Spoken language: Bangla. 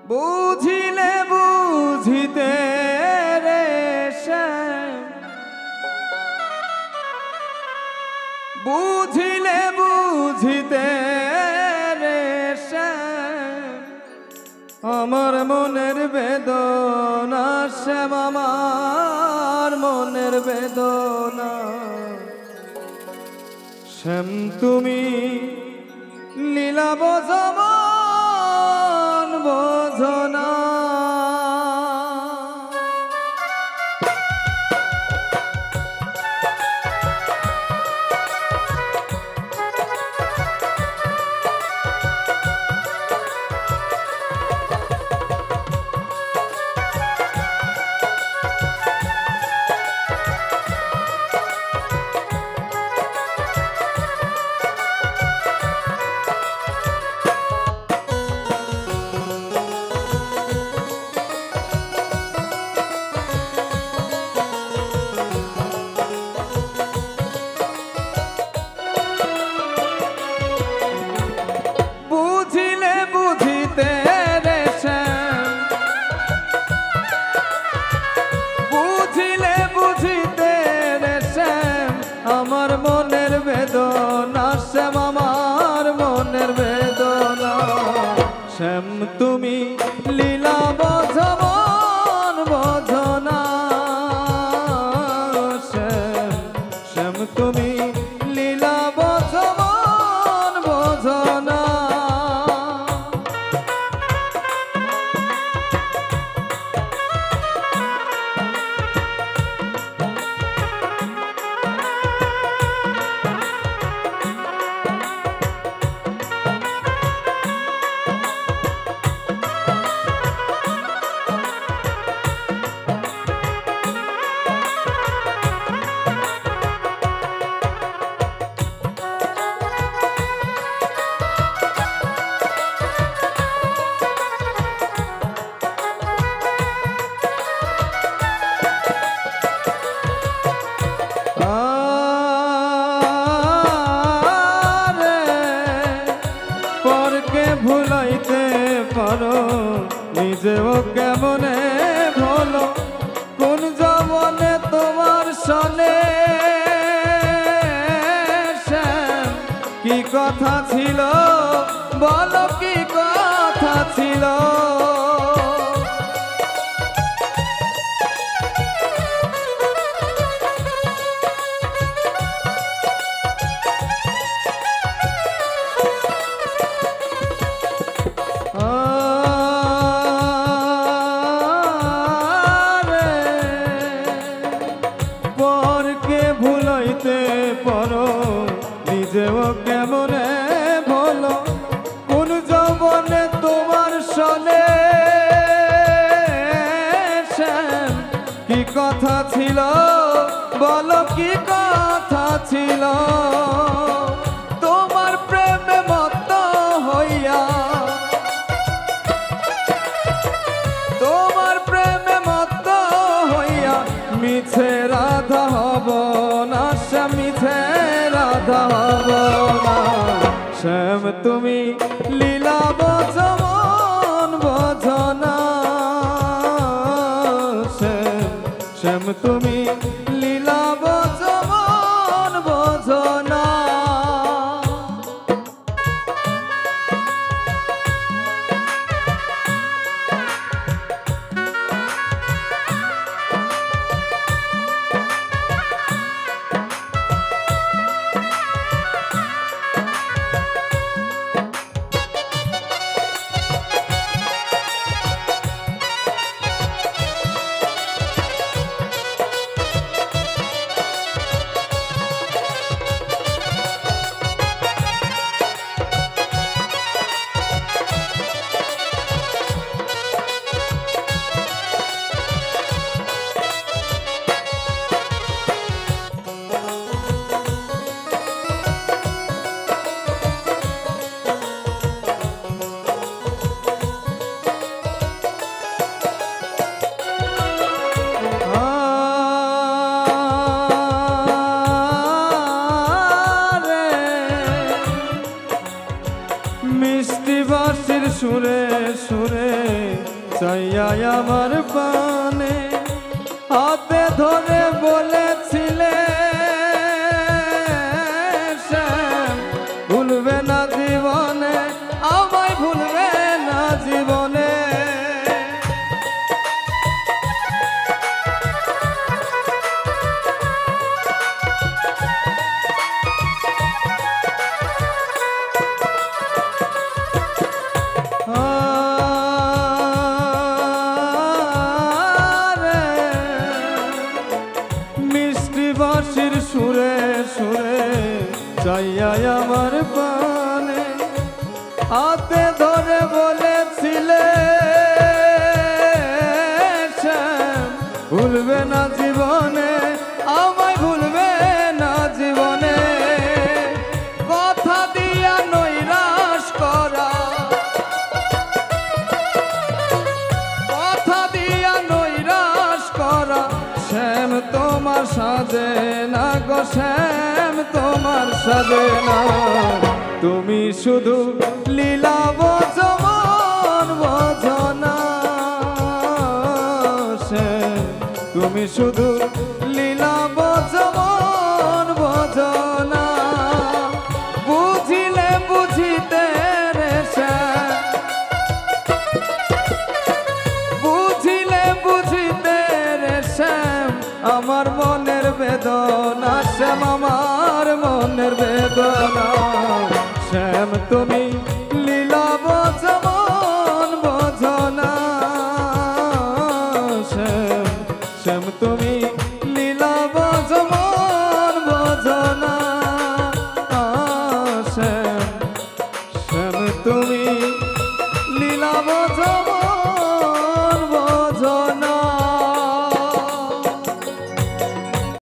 বুঝিলে বুঝিতে রে বুঝিলে বুঝিতে রে আমার মনের বেদনা শ্যাম আমার মনের বেদনা শ্যাম তুমি লীলা বজমান বোঝনা আমার মনের বেদনা শ্যাম আমার মনের বেদনা শ্যাম তুমি লীলা বজমান বোঝনা শ্যাম শ্যাম তুমি লীলা বজমান বোঝনা ভুলাইতে পারো নিজেও কেমনে ভুলো কোন জমনে তোমার সনে শ্যাম কি কথা ছিল বলো কি কথা ছিল পারো নিজেও কেমনে বলো কোন যৌবনে তোমার সনে শ্যাম কি কথা ছিল বলো কি কথা ছিল তোমার প্রেমে মত্ত হইয়া তোমার প্রেমে মত্ত হইয়া মিছে রাধা হব না মিছে রাধা হব না শ্যাম তুমি লীলা বজমান বোঝনা শ্যাম শ্যাম তুমি লীলা বজমান বোঝনা সুরে চাইয়া আমার পানে হাতে ধরে বলেছিলে শ্যাম ভুলবে না জীবনে, আমায় ভুলবে না জীবনে। বাঁশির সুরে সুরে চাইয়া আমার পানে হাতে ধরে বলেছিলে শ্যাম ভুলবে না জীবনে, আমায় ভুলবে না জীবনে। কথা দিয়া নৈরাশ করা, কথা দিয়া নৈরাশ করা শ্যাম তোমার সাজে না গো, শ্যাম তোমার সাজে না। তুমি শুধু লীলা বোঝো মন বোঝো না শ্যাম, তুমি শুধু লীলা বোঝো মন বোঝো না। বুঝিলে বুঝিতে রে শ্যাম, বুঝিলে বুঝিতে রে শ্যাম আমার মনের বেদনা শ্যাম, আমার মনের বেদনা শ্যাম। তুমি